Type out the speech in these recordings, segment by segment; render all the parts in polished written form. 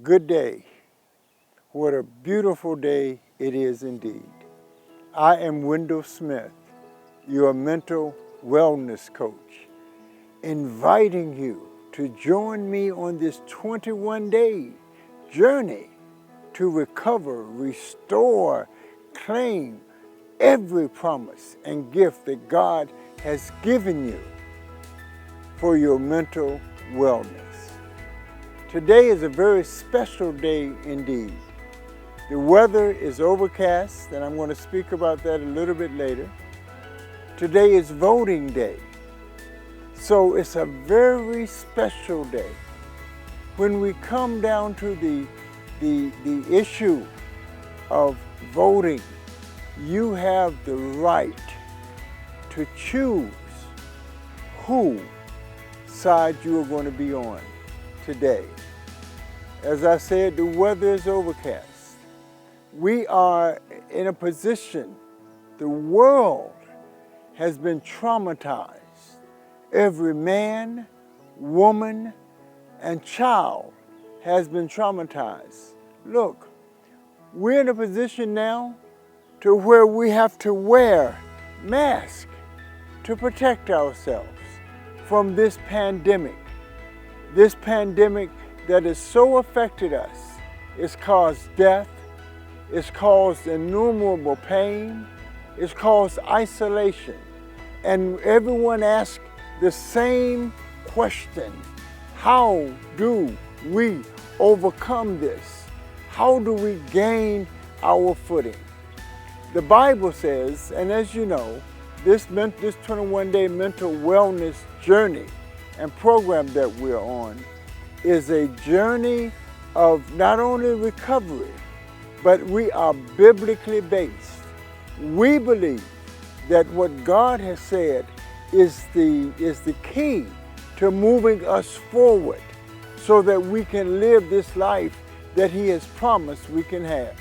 Good day. What a beautiful day it is indeed. I am Wendell Smith, your mental wellness coach, inviting you to join me on this 21-day journey to recover, restore, claim every promise and gift that God has given you for your mental wellness. Today is a very special day indeed. The weather is overcast, and I'm going to speak about that a little bit later. Today is voting day. So it's a very special day. When we come down to the issue of voting, you have the right to choose who side you are going to be on today. As I said, the weather is overcast. We are in a position, the world has been traumatized. Every man, woman, and child has been traumatized. Look, we're in a position now to where we have to wear masks to protect ourselves from this pandemic. This pandemic that has so affected us. It's caused death, it's caused innumerable pain, it's caused isolation. And everyone asks the same question: how do we overcome this? How do we gain our footing? The Bible says, and as you know, this 21-day mental wellness journey and program that we're on is a journey of not only recovery, but we are biblically based. We believe that what God has said is the key to moving us forward so that we can live this life that He has promised we can have.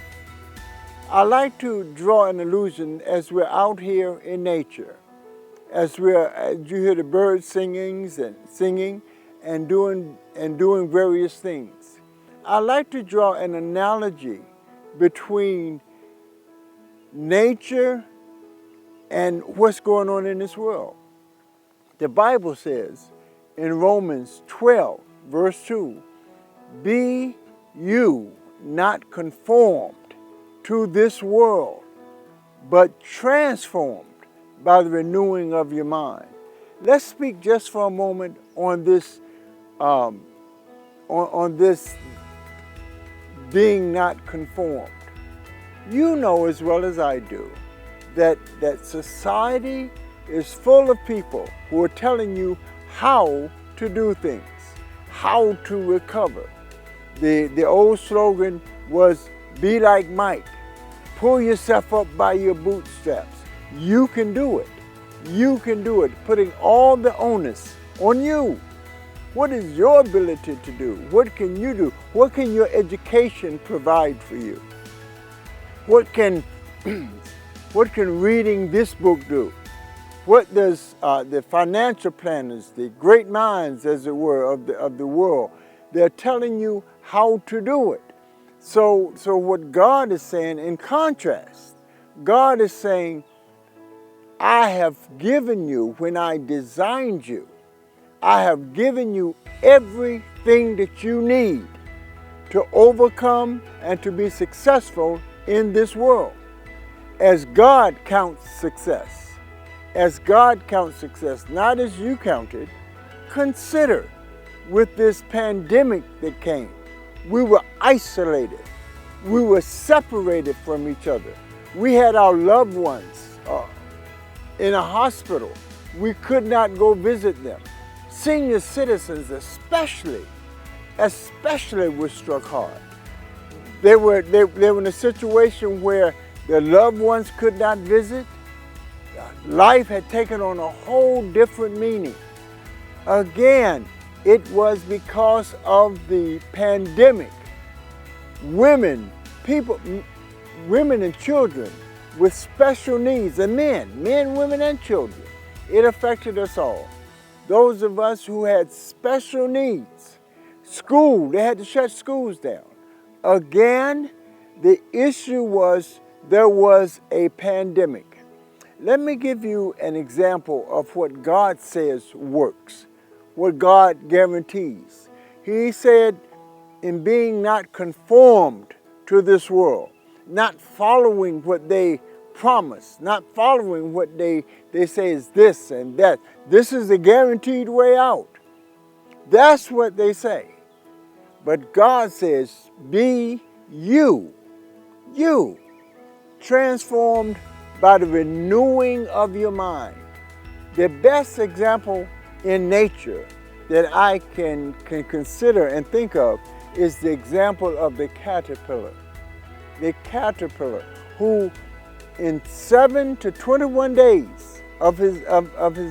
I like to draw an illusion as we're out here in nature, as you hear the birds singing and doing various things. I like to draw an analogy between nature and what's going on in this world. The Bible says in Romans 12, verse 2, "Be you not conformed to this world, but transformed by the renewing of your mind." Let's speak just for a moment on this on this being not conformed. You know as well as I do that society is full of people who are telling you how to do things, how to recover. The old slogan was, "Be like Mike. Pull yourself up by your bootstraps. You can do it. You can do it," putting all the onus on you. What is your ability to do? What can you do? What can your education provide for you? What can reading this book do? What does the financial planners, the great minds, as it were, of the world, they're telling you how to do it. So what God is saying, in contrast, God is saying, I have given you, when I designed you, I have given you everything that you need to overcome and to be successful in this world. As God counts success, not as you counted, consider with this pandemic that came, we were isolated. We were separated from each other. We had our loved ones in a hospital. We could not go visit them. Senior citizens especially were struck hard. They were in a situation where their loved ones could not visit. Life had taken on a whole different meaning. Again, it was because of the pandemic. Women and children with special needs, and men, women, and children, it affected us all. Those of us who had special needs, School, they had to shut schools down. Again, the issue was there was a pandemic. Let me give you an example of what God says works, what God guarantees. He said, in being not conformed to this world, not following what they promise, not following what they say is this and that. This is the guaranteed way out. That's what they say. But God says, be you, transformed by the renewing of your mind. The best example in nature that I can consider and think of is the example of the caterpillar. The caterpillar who in 7 to 21 days of his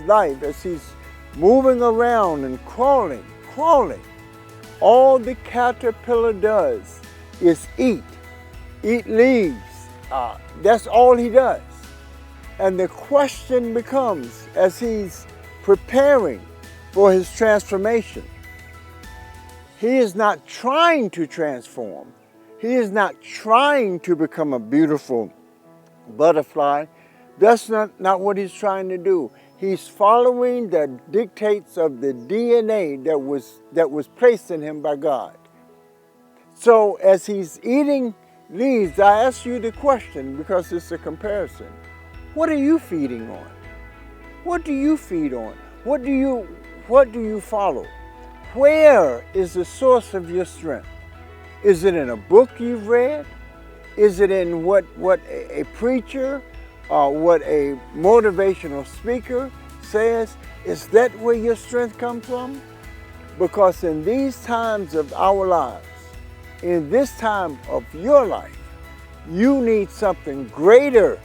life, as he's moving around and crawling, all the caterpillar does is eat leaves. That's all he does. And the question becomes, as he's preparing for his transformation, he is not trying to transform. He is not trying to become a beautiful butterfly. That's not what he's trying to do. He's following the dictates of the DNA that was placed in him by God. So as he's eating leaves, I ask you the question because it's a comparison. What are you feeding on? What do you feed on? What do you follow? Where is the source of your strength? Is it in a book you've read? Is it in what a preacher or what a motivational speaker says? Is that where your strength comes from? Because in these times of our lives, in this time of your life, you need something greater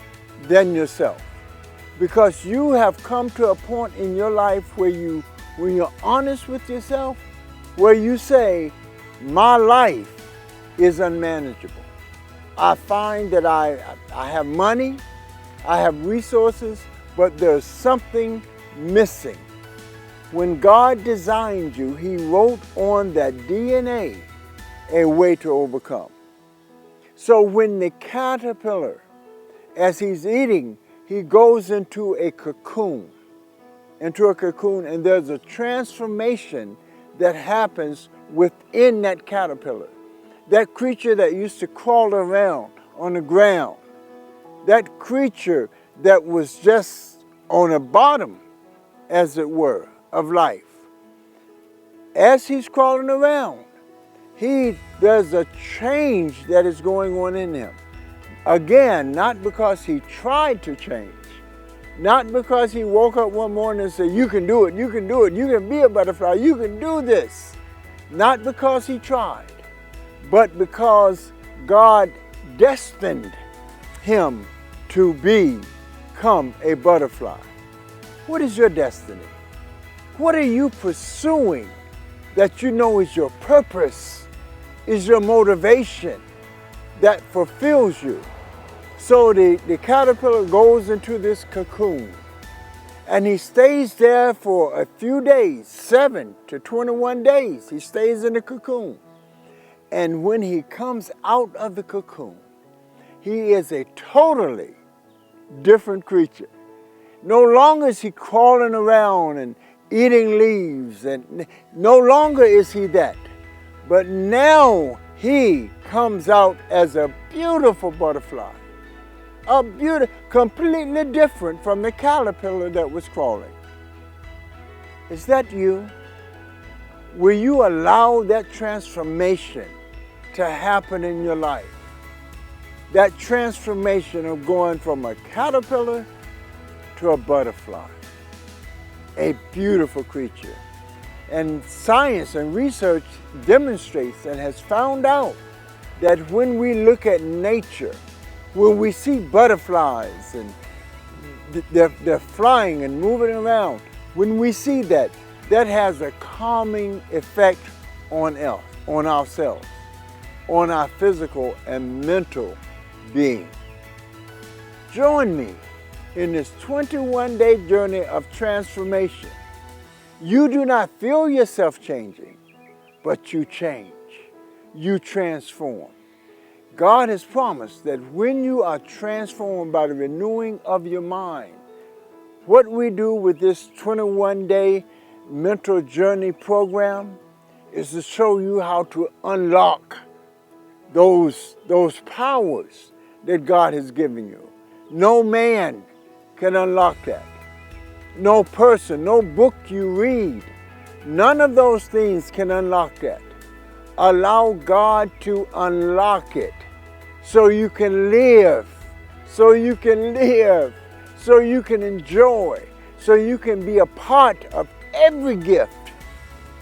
than yourself. Because you have come to a point in your life where when you're honest with yourself, where you say, my life is unmanageable. I find that I have money, I have resources, but there's something missing. When God designed you, He wrote on that DNA a way to overcome. So when the caterpillar, as he's eating, he goes into a cocoon, and there's a transformation that happens within that caterpillar. That creature that used to crawl around on the ground, that creature that was just on the bottom, as it were, of life. As he's crawling around, there's a change that is going on in him. Again, not because he tried to change, not because he woke up one morning and said, you can do it, you can do it, you can be a butterfly, you can do this. Not because he tried, but because God destined him to become a butterfly. What is your destiny? What are you pursuing that you know is your purpose, is your motivation that fulfills you? So the caterpillar goes into this cocoon and he stays there for a few days, 7 to 21 days. He stays in the cocoon. And when he comes out of the cocoon, he is a totally different creature. No longer is he crawling around and eating leaves, and no longer is he that. But now he comes out as a beautiful butterfly. Completely different from the caterpillar that was crawling. Is that you? Will you allow that transformation to happen in your life? That transformation of going from a caterpillar to a butterfly. A beautiful creature. And science and research demonstrates and has found out that when we look at nature, when we see butterflies and they're flying and moving around, when we see that, that has a calming effect on ourselves, on our physical and mental being. Join me in this 21-day journey of transformation. You do not feel yourself changing, but you change. You transform. God has promised that when you are transformed by the renewing of your mind, what we do with this 21-day mental journey program is to show you how to unlock those powers that God has given you. No man can unlock that. No person, no book you read, none of those things can unlock that. Allow God to unlock it so you can live, so you can live, so you can enjoy, so you can be a part of every gift,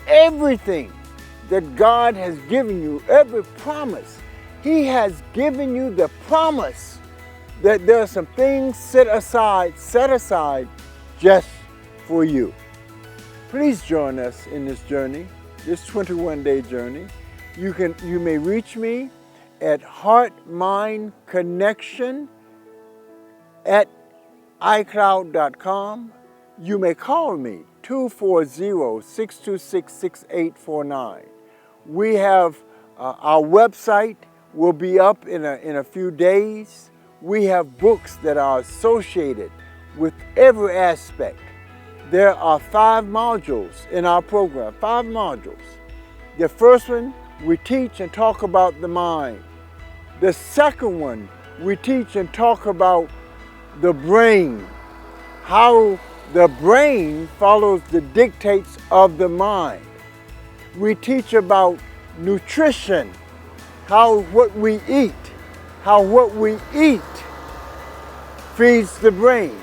everything that God has given you, every promise. He has given you the promise that there are some things set aside just for you. Please join us in this journey, this 21-day journey. You may reach me at heartmindconnection@icloud.com. You may call me 240-626-6849. We have our website will be up in a few days. We have books that are associated with every aspect. There are 5 modules in our program, 5 modules. The first one, we teach and talk about the mind. The second one, we teach and talk about the brain, how the brain follows the dictates of the mind. We teach about nutrition, how what we eat feeds the brain.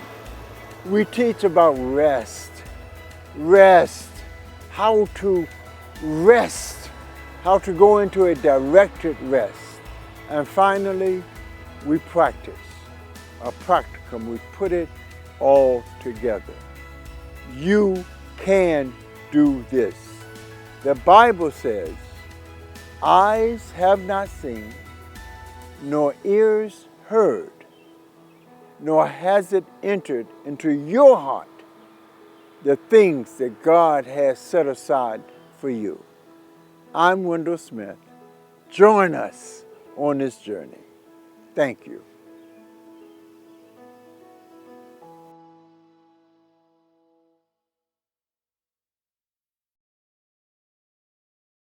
We teach about rest, how to rest, how to go into a directed rest. And finally, we practice, a practicum. We put it all together. You can do this. The Bible says, eyes have not seen, nor ears heard, nor has it entered into your heart the things that God has set aside for you. I'm Wendell Smith. Join us on this journey. Thank you.